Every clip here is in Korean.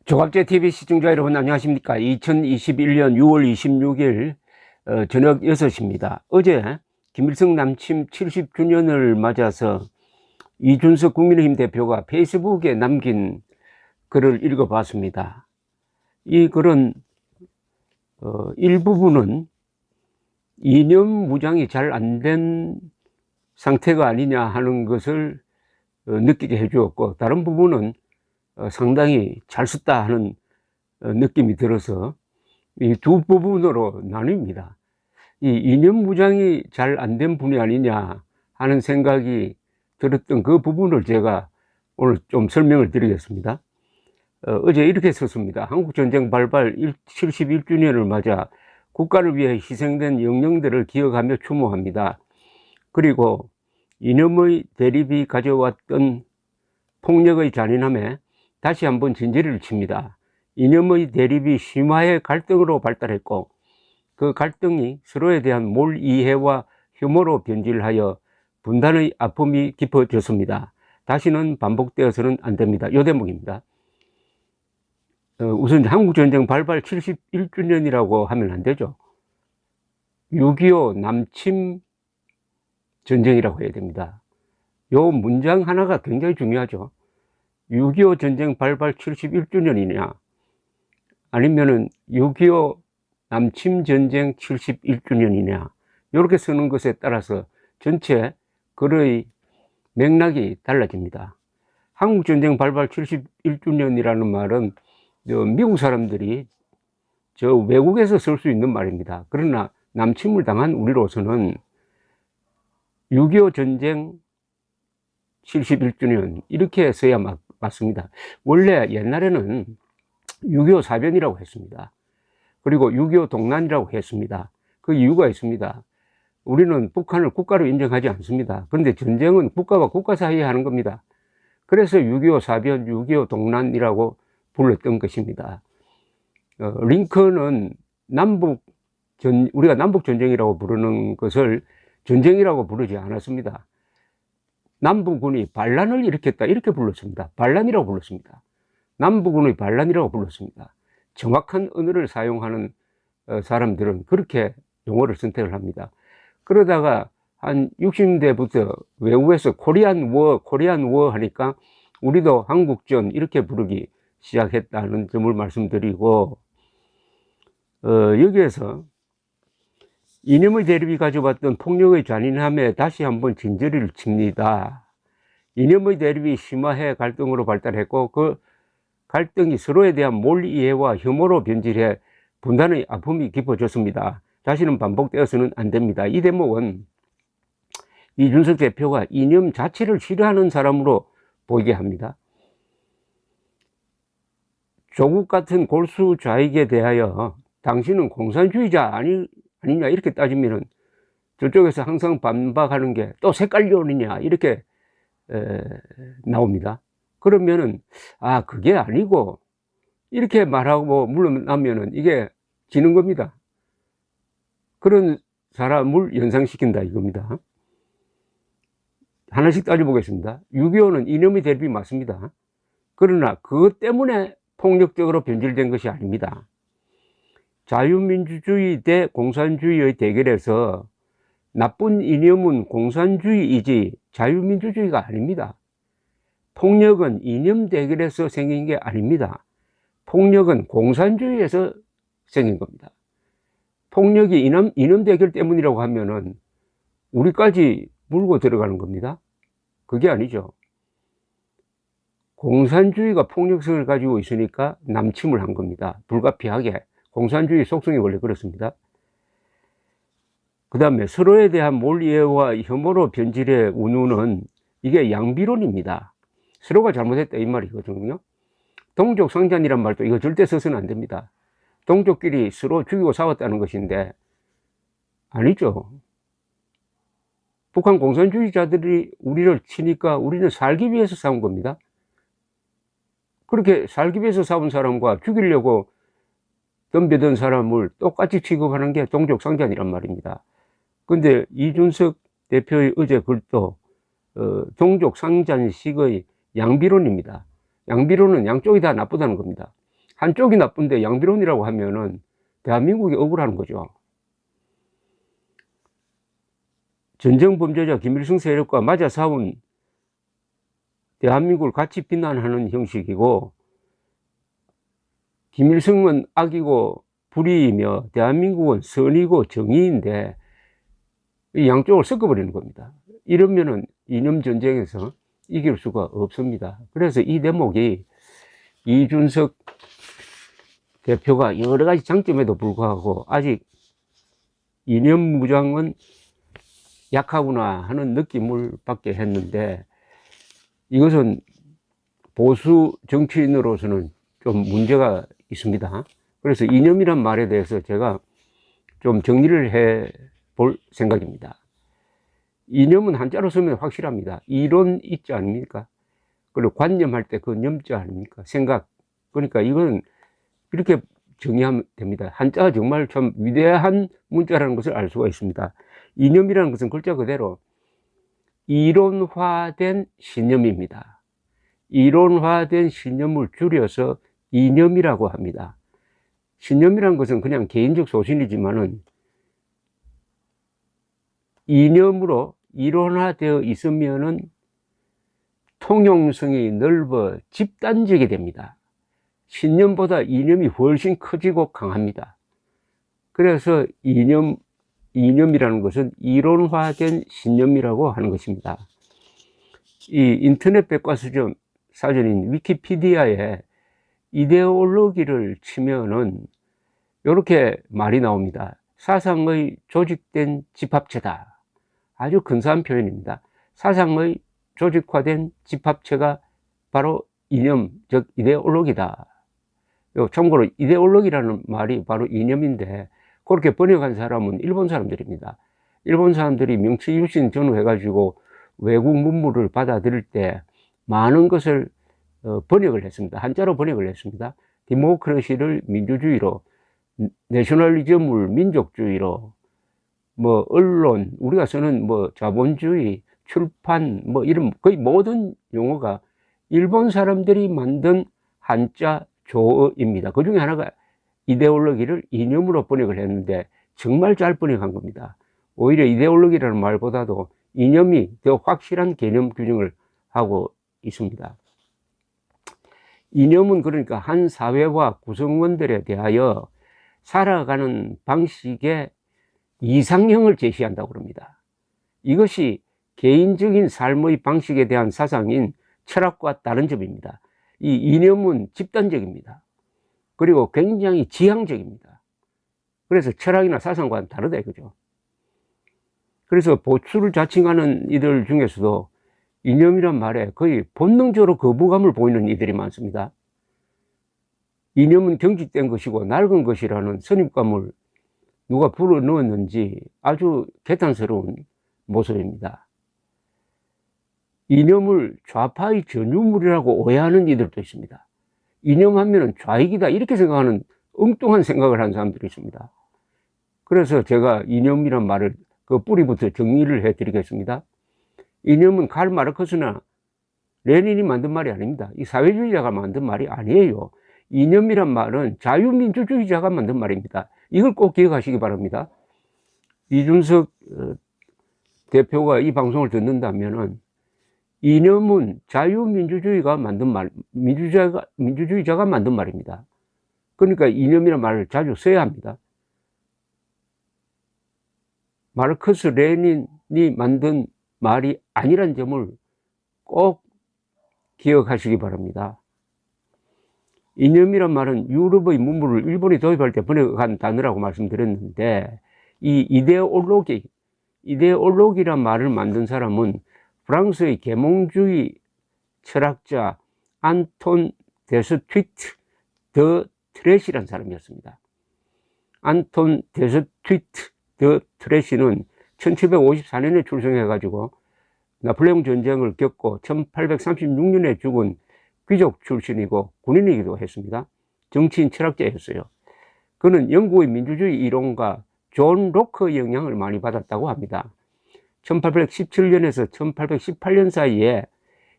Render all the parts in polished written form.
조갑제TV 시청자 여러분 안녕하십니까. 2021년 6월 26일 저녁 6시입니다. 어제 김일성 남침 70주년을 맞아서 이준석 국민의힘 대표가 페이스북에 남긴 글을 읽어봤습니다. 이 글은 일부분은 이념 무장이 잘 안 된 상태가 아니냐 하는 것을 느끼게 해주었고, 다른 부분은 상당히 잘 썼다 하는 느낌이 들어서 이 두 부분으로 나뉩니다. 이 이념 무장이 잘 안 된 분이 아니냐 하는 생각이 들었던 그 부분을 제가 오늘 좀 설명을 드리겠습니다. 어제 이렇게 썼습니다. 한국전쟁 발발 71주년을 맞아 국가를 위해 희생된 영령들을 기억하며 추모합니다. 그리고 이념의 대립이 가져왔던 폭력의 잔인함에 다시 한번 진지를 칩니다. 이념의 대립이 심화의 갈등으로 발달했고, 그 갈등이 서로에 대한 몰이해와 혐오로 변질하여 분단의 아픔이 깊어졌습니다. 다시는 반복되어서는 안 됩니다. 이 대목입니다. 우선 한국전쟁 발발 71주년이라고 하면 안 되죠. 6.25 남침 전쟁이라고 해야 됩니다. 이 문장 하나가 굉장히 중요하죠. 6.25 전쟁 발발 71주년이냐 아니면은 6.25 남침 전쟁 71주년이냐 이렇게 쓰는 것에 따라서 전체 글의 맥락이 달라집니다. 한국전쟁 발발 71주년이라는 말은 미국 사람들이 저 외국에서 쓸 수 있는 말입니다. 그러나 남침을 당한 우리로서는 6.25 전쟁 71주년 이렇게 써야 맞습니다. 원래 옛날에는 6.25 사변이라고 했습니다. 그리고 6.25 동란이라고 했습니다. 그 이유가 있습니다. 우리는 북한을 국가로 인정하지 않습니다. 그런데 전쟁은 국가와 국가 사이에 하는 겁니다. 그래서 6.25 사변, 6.25 동란이라고 불렀던 것입니다. 링컨은 우리가 남북전쟁이라고 부르는 것을 전쟁이라고 부르지 않았습니다. 남북군이 반란을 일으켰다 이렇게 불렀습니다. 반란이라고 불렀습니다. 남북군의 반란이라고 불렀습니다. 정확한 언어를 사용하는 사람들은 그렇게 용어를 선택을 합니다. 그러다가 한 60년대부터 외국에서 코리안 워 하니까 우리도 한국전 이렇게 부르기 시작했다는 점을 말씀드리고, 여기에서 이념의 대립이 가져왔던 폭력의 잔인함에 다시 한번 진저리를 칩니다. 이념의 대립이 심화해 갈등으로 발달했고, 그 갈등이 서로에 대한 몰이해와 혐오로 변질해 분단의 아픔이 깊어졌습니다. 다시는 반복되어서는 안 됩니다. 이 대목은 이준석 대표가 이념 자체를 싫어하는 사람으로 보이게 합니다. 조국 같은 골수 좌익에 대하여 당신은 공산주의자 아니냐 이렇게 따지면은 저쪽에서 항상 반박하는 게 또 색깔론이냐 이렇게 나옵니다. 그러면은 그게 아니고 이렇게 말하고 물러나면은 이게 지는 겁니다. 그런 사람을 연상시킨다 이겁니다. 하나씩 따져보겠습니다. 6.25는 이념의 대립이 맞습니다. 그러나 그것 때문에 폭력적으로 변질된 것이 아닙니다. 자유민주주의 대 공산주의의 대결에서 나쁜 이념은 공산주의이지 자유민주주의가 아닙니다. 폭력은 이념 대결에서 생긴 게 아닙니다. 폭력은 공산주의에서 생긴 겁니다. 폭력이 이념 대결 때문이라고 하면은 우리까지 물고 들어가는 겁니다. 그게 아니죠. 공산주의가 폭력성을 가지고 있으니까 남침을 한 겁니다. 불가피하게. 공산주의 속성이 원래 그렇습니다. 그 다음에 서로에 대한 몰이해와 혐오로 변질의 운우는 이게 양비론입니다. 서로가 잘못했다 이 말이거든요. 동족 상잔이란 말도 이거 절대 써서는 안 됩니다. 동족끼리 서로 죽이고 싸웠다는 것인데 아니죠. 북한 공산주의자들이 우리를 치니까 우리는 살기 위해서 싸운 겁니다. 그렇게 살기 위해서 싸운 사람과 죽이려고 덤벼든 사람을 똑같이 취급하는 게 동족 상잔이란 말입니다. 근데 이준석 대표의 어제 글도 동족 상잔식의 양비론입니다. 양비론은 양쪽이 다 나쁘다는 겁니다. 한쪽이 나쁜데 양비론이라고 하면은 대한민국이 억울한 거죠. 전쟁 범죄자 김일성 세력과 맞아 싸운 대한민국을 같이 비난하는 형식이고, 김일성은 악이고 불의이며 대한민국은 선이고 정의인데 이 양쪽을 섞어버리는 겁니다. 이러면은 이념 전쟁에서 이길 수가 없습니다. 그래서 이 대목이 이준석 대표가 여러 가지 장점에도 불구하고 아직 이념 무장은 약하구나 하는 느낌을 받게 했는데, 이것은 보수 정치인으로서는 좀 문제가 있습니다. 그래서 이념이란 말에 대해서 제가 좀 정리를 해 볼 생각입니다. 이념은 한자로 쓰면 확실합니다. 이론 있지 않습니까? 그리고 관념할 때 그념자 아닙니까? 생각. 그러니까 이건 이렇게 정의하면 됩니다. 한자가 정말 참 위대한 문자라는 것을 알 수가 있습니다. 이념이라는 것은 글자 그대로 이론화된 신념입니다. 이론화된 신념을 줄여서 이념이라고 합니다. 신념이라는 것은 그냥 개인적 소신이지만은 이념으로 이론화되어 있으면은 통용성이 넓어 집단적이 됩니다. 신념보다 이념이 훨씬 커지고 강합니다. 그래서 이념이라는 것은 이론화된 신념이라고 하는 것입니다. 이 인터넷 백과사전 사전인 위키피디아에 이데올로기를 치면은 이렇게 말이 나옵니다. 사상의 조직된 집합체다. 아주 근사한 표현입니다. 사상의 조직화된 집합체가 바로 이념, 즉 이데올로기다. 참고로 이데올로기라는 말이 바로 이념인데, 그렇게 번역한 사람은 일본 사람들입니다. 일본 사람들이 명치 유신 전후해가지고 외국 문물을 받아들일 때 많은 것을 번역을 했습니다. 한자로 번역을 했습니다. 디모크라시를 민주주의로, 내셔널리즘을 민족주의로, 뭐 언론, 우리가 쓰는 뭐 자본주의, 출판, 뭐 이런 거의 모든 용어가 일본 사람들이 만든 한자 조어입니다. 그 중에 하나가 이데올로기를 이념으로 번역을 했는데 정말 잘 번역한 겁니다. 오히려 이데올로기라는 말보다도 이념이 더 확실한 개념 규정을 하고 있습니다. 이념은 그러니까 한 사회와 구성원들에 대하여 살아가는 방식의 이상형을 제시한다고 합니다. 이것이 개인적인 삶의 방식에 대한 사상인 철학과 다른 점입니다. 이 이념은 집단적입니다. 그리고 굉장히 지향적입니다. 그래서 철학이나 사상과는 다르다 이거죠. 그래서 보수를 자칭하는 이들 중에서도 이념이란 말에 거의 본능적으로 거부감을 보이는 이들이 많습니다. 이념은 경직된 것이고 낡은 것이라는 선입감을 누가 불어넣었는지 아주 개탄스러운 모습입니다. 이념을 좌파의 전유물이라고 오해하는 이들도 있습니다. 이념하면 좌익이다 이렇게 생각하는 엉뚱한 생각을 하는 사람들이 있습니다. 그래서 제가 이념이란 말을 그 뿌리부터 정리를 해 드리겠습니다. 이념은 칼 마르크스나 레닌이 만든 말이 아닙니다. 이 사회주의자가 만든 말이 아니에요. 이념이란 말은 자유민주주의자가 만든 말입니다. 이걸 꼭 기억하시기 바랍니다. 이준석 대표가 이 방송을 듣는다면은 이념은 자유민주주의가 만든 말, 민주주의자가 만든 말입니다. 그러니까 이념이란 말을 자주 써야 합니다. 마르크스 레닌이 만든 말이 아니란 점을 꼭 기억하시기 바랍니다. 이념이란 말은 유럽의 문물을 일본이 도입할 때 번역한 단어라고 말씀드렸는데, 이 이데올로기란 말을 만든 사람은 프랑스의 계몽주의 철학자 안톤 데스투이트 더 트레시라는 사람이었습니다. 안톤 데스투이트 더 트레시는 1754년에 출생해가지고 나폴레옹 전쟁을 겪고 1836년에 죽은 귀족 출신이고 군인이기도 했습니다. 정치인 철학자였어요. 그는 영국의 민주주의 이론가 존 로크의 영향을 많이 받았다고 합니다. 1817년에서 1818년 사이에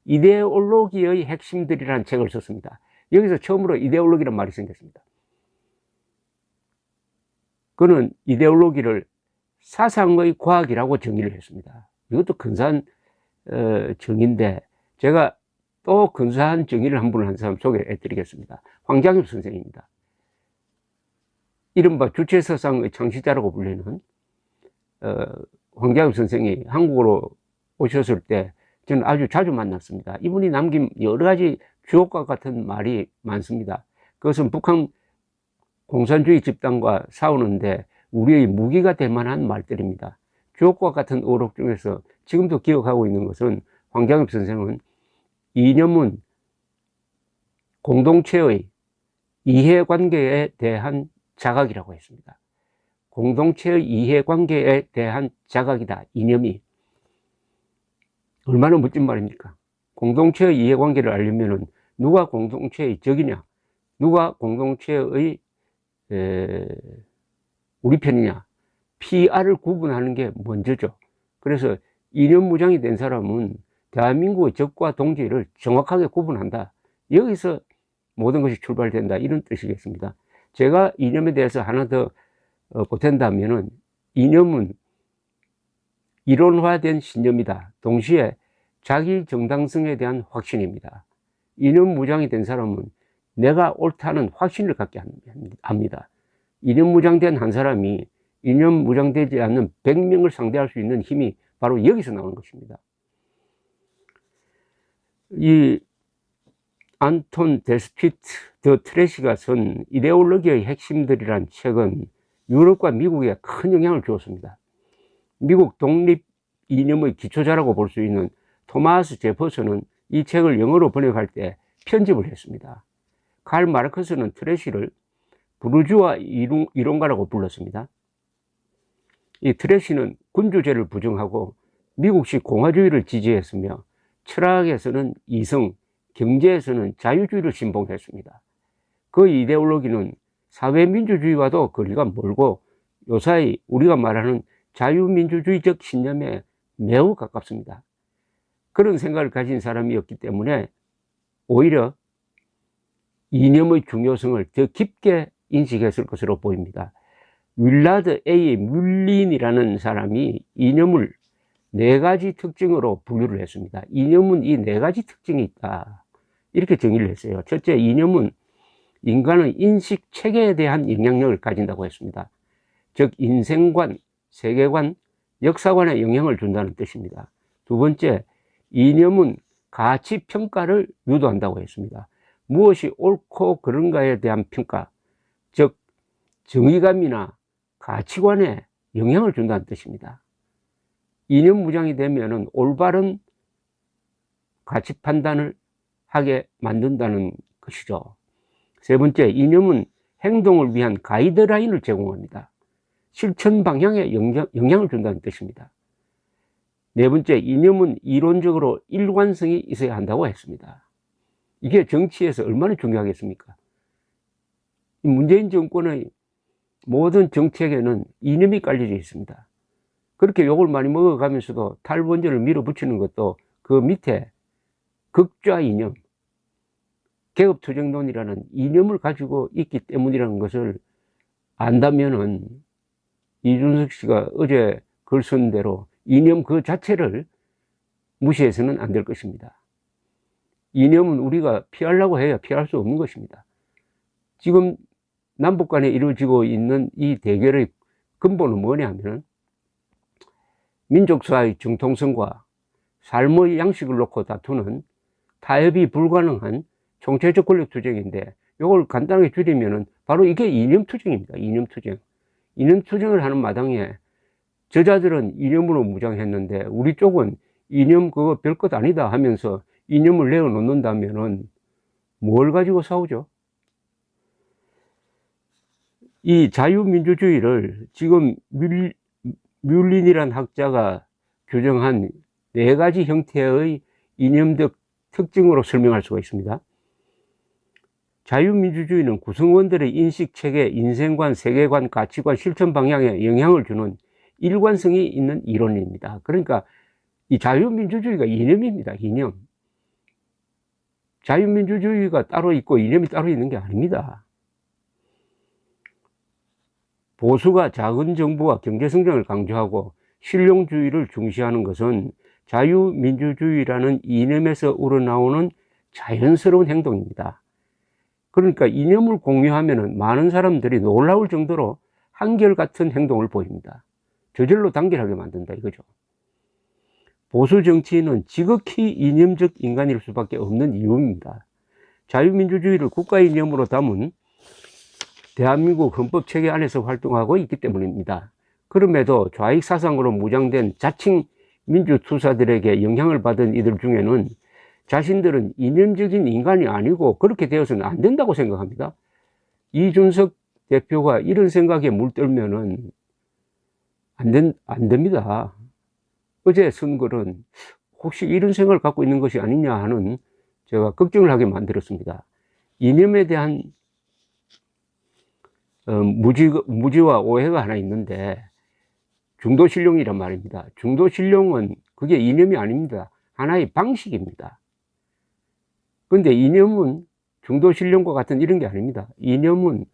이데올로기의 핵심들이라는 책을 썼습니다. 여기서 처음으로 이데올로기란 말이 생겼습니다. 그는 이데올로기를 사상의 과학이라고 정의를 했습니다. 이것도 근사한 정의인데, 제가 또 근사한 정의를 한 분을 한 사람 소개해 드리겠습니다. 황장엽 선생입니다. 이른바 주체서상의 창시자라고 불리는 황장엽 선생이 한국으로 오셨을 때 저는 아주 자주 만났습니다. 이분이 남긴 여러 가지 주옥과 같은 말이 많습니다. 그것은 북한 공산주의 집단과 싸우는데 우리의 무기가 될 만한 말들입니다. 주옥과 같은 어록 중에서 지금도 기억하고 있는 것은, 황장엽 선생은 이념은 공동체의 이해관계에 대한 자각이라고 했습니다. 공동체의 이해관계에 대한 자각이다, 이념이. 얼마나 멋진 말입니까? 공동체의 이해관계를 알려면 누가 공동체의 적이냐, 누가 공동체의 우리 편이냐, PR을 구분하는 게 먼저죠. 그래서 이념무장이 된 사람은 대한민국의 적과 동지를 정확하게 구분한다. 여기서 모든 것이 출발된다, 이런 뜻이겠습니다. 제가 이념에 대해서 하나 더 보탠다면은, 이념은 이론화된 신념이다. 동시에 자기 정당성에 대한 확신입니다. 이념 무장이 된 사람은 내가 옳다는 확신을 갖게 합니다. 이념 무장된 한 사람이 이념 무장되지 않는 100명을 상대할 수 있는 힘이 바로 여기서 나오는 것입니다. 이 안톤 데스피트 더 트레시가 쓴 이데올로기의 핵심들이란 책은 유럽과 미국에 큰 영향을 주었습니다. 미국 독립 이념의 기초자라고 볼 수 있는 토마스 제퍼슨은 이 책을 영어로 번역할 때 편집을 했습니다. 칼 마르크스는 트레시를 부르주아 이론가라고 불렀습니다. 이 트레시는 군주제를 부정하고 미국식 공화주의를 지지했으며, 철학에서는 이성, 경제에서는 자유주의를 신봉했습니다. 그 이데올로기는 사회민주주의와도 거리가 멀고 요사이 우리가 말하는 자유민주주의적 신념에 매우 가깝습니다. 그런 생각을 가진 사람이었기 때문에 오히려 이념의 중요성을 더 깊게 인식했을 것으로 보입니다. 윌라드 A. 뮬린이라는 사람이 이념을 4가지 특징으로 분류를 했습니다. 이념은 이 4가지 특징이 있다, 이렇게 정의를 했어요. 첫째, 이념은 인간의 인식 체계에 대한 영향력을 가진다고 했습니다. 즉 인생관, 세계관, 역사관에 영향을 준다는 뜻입니다. 두 번째, 이념은 가치 평가를 유도한다고 했습니다. 무엇이 옳고 그른가에 대한 평가, 즉 정의감이나 가치관에 영향을 준다는 뜻입니다. 이념 무장이 되면은 올바른 가치 판단을 하게 만든다는 것이죠. 세 번째, 이념은 행동을 위한 가이드라인을 제공합니다. 실천 방향에 영향을 준다는 뜻입니다. 네 번째, 이념은 이론적으로 일관성이 있어야 한다고 했습니다. 이게 정치에서 얼마나 중요하겠습니까? 문재인 정권의 모든 정책에는 이념이 깔려져 있습니다. 그렇게 욕을 많이 먹어가면서도 탈원전을 밀어붙이는 것도 그 밑에 극좌 이념, 개업투쟁론이라는 이념을 가지고 있기 때문이라는 것을 안다면은, 이준석 씨가 어제 글 쓴 대로 이념 그 자체를 무시해서는 안 될 것입니다. 이념은 우리가 피하려고 해야 피할 수 없는 것입니다. 지금 남북 간에 이루어지고 있는 이 대결의 근본은 뭐냐면, 민족사의 정통성과 삶의 양식을 놓고 다투는 타협이 불가능한 총체적 권력투쟁인데, 이걸 간단하게 줄이면은 바로 이게 이념투쟁입니다. 이념투쟁. 이념투쟁을 하는 마당에 저자들은 이념으로 무장했는데 우리 쪽은 이념 그거 별것 아니다 하면서 이념을 내어놓는다면은 뭘 가지고 싸우죠? 이 자유민주주의를 지금 뮬린이란 학자가 규정한 4가지 형태의 이념적 특징으로 설명할 수가 있습니다. 자유민주주의는 구성원들의 인식체계, 인생관, 세계관, 가치관, 실천 방향에 영향을 주는 일관성이 있는 이론입니다. 그러니까 이 자유민주주의가 이념입니다. 이념. 자유민주주의가 따로 있고 이념이 따로 있는 게 아닙니다. 보수가 작은 정부와 경제성장을 강조하고 실용주의를 중시하는 것은 자유민주주의라는 이념에서 우러나오는 자연스러운 행동입니다. 그러니까 이념을 공유하면 많은 사람들이 놀라울 정도로 한결같은 행동을 보입니다. 저절로 단결하게 만든다 이거죠. 보수 정치인은 지극히 이념적 인간일 수밖에 없는 이유입니다. 자유민주주의를 국가 이념으로 담은 대한민국 헌법 체계 안에서 활동하고 있기 때문입니다. 그럼에도 좌익 사상으로 무장된 자칭 민주투사들에게 영향을 받은 이들 중에는 자신들은 이념적인 인간이 아니고 그렇게 되어서는 안 된다고 생각합니다. 이준석 대표가 이런 생각에 물들면은 안 됩니다. 어제 쓴 글은 혹시 이런 생각을 갖고 있는 것이 아니냐 하는 제가 걱정을 하게 만들었습니다. 이념에 대한 무지와 오해가 하나 있는데, 중도신령이란 말입니다. 중도신령은 그게 이념이 아닙니다. 하나의 방식입니다. 근데 이념은 중도신령과 같은 이런 게 아닙니다. 이념은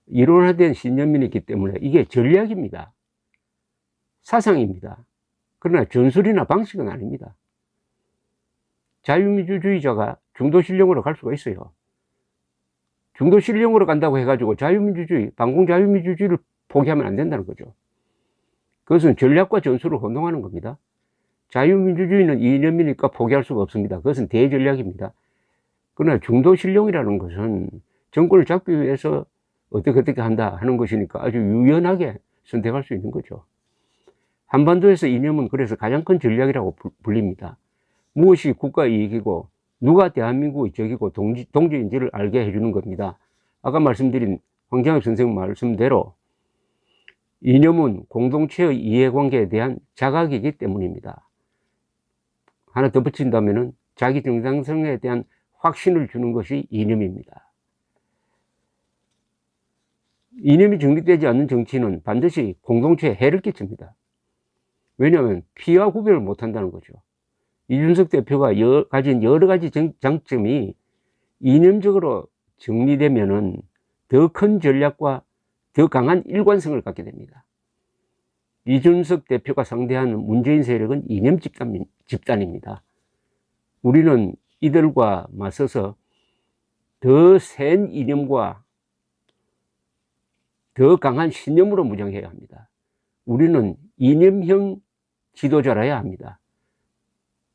이론화된 신념이기 때문에 이게 전략입니다. 사상입니다. 그러나 전술이나 방식은 아닙니다. 자유민주주의자가 중도신령으로 갈 수가 있어요. 중도신령으로 간다고 해가지고 자유민주주의, 반공자유민주주의를 포기하면 안 된다는 거죠. 그것은 전략과 전술을 혼동하는 겁니다. 자유민주주의는 이념이니까 포기할 수가 없습니다. 그것은 대전략입니다. 그러나 중도신령이라는 것은 정권을 잡기 위해서 어떻게 한다 하는 것이니까 아주 유연하게 선택할 수 있는 거죠. 한반도에서 이념은 그래서 가장 큰 전략이라고 불립니다. 무엇이 국가 이익이고 누가 대한민국의 적이고 동지인지를 알게 해주는 겁니다. 아까 말씀드린 황정엽 선생님 말씀대로 이념은 공동체의 이해관계에 대한 자각이기 때문입니다. 하나 덧붙인다면 자기 정당성에 대한 확신을 주는 것이 이념입니다. 이념이 정립되지 않는 정치는 반드시 공동체에 해를 끼칩니다. 왜냐하면 피와 구별을 못한다는 거죠. 이준석 대표가 가진 여러 가지 장점이 이념적으로 정리되면은 더 큰 전략과 더 강한 일관성을 갖게 됩니다. 이준석 대표가 상대하는 문재인 세력은 이념 집단입니다. 우리는 이들과 맞서서 더 센 이념과 더 강한 신념으로 무장해야 합니다. 우리는 이념형 지도자라야 합니다.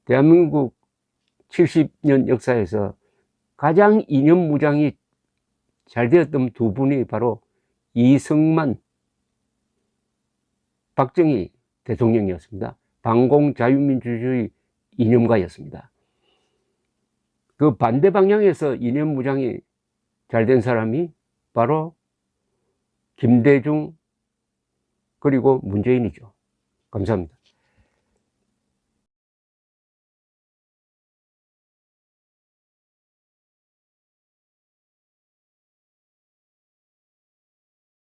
대한민국 70년 역사에서 가장 이념 무장이 잘 되었던 두 분이 바로 이승만, 박정희 대통령이었습니다. 반공자유민주주의 이념가였습니다. 그 반대 방향에서 이념 무장이 잘 된 사람이 바로 김대중 그리고 문재인이죠. 감사합니다.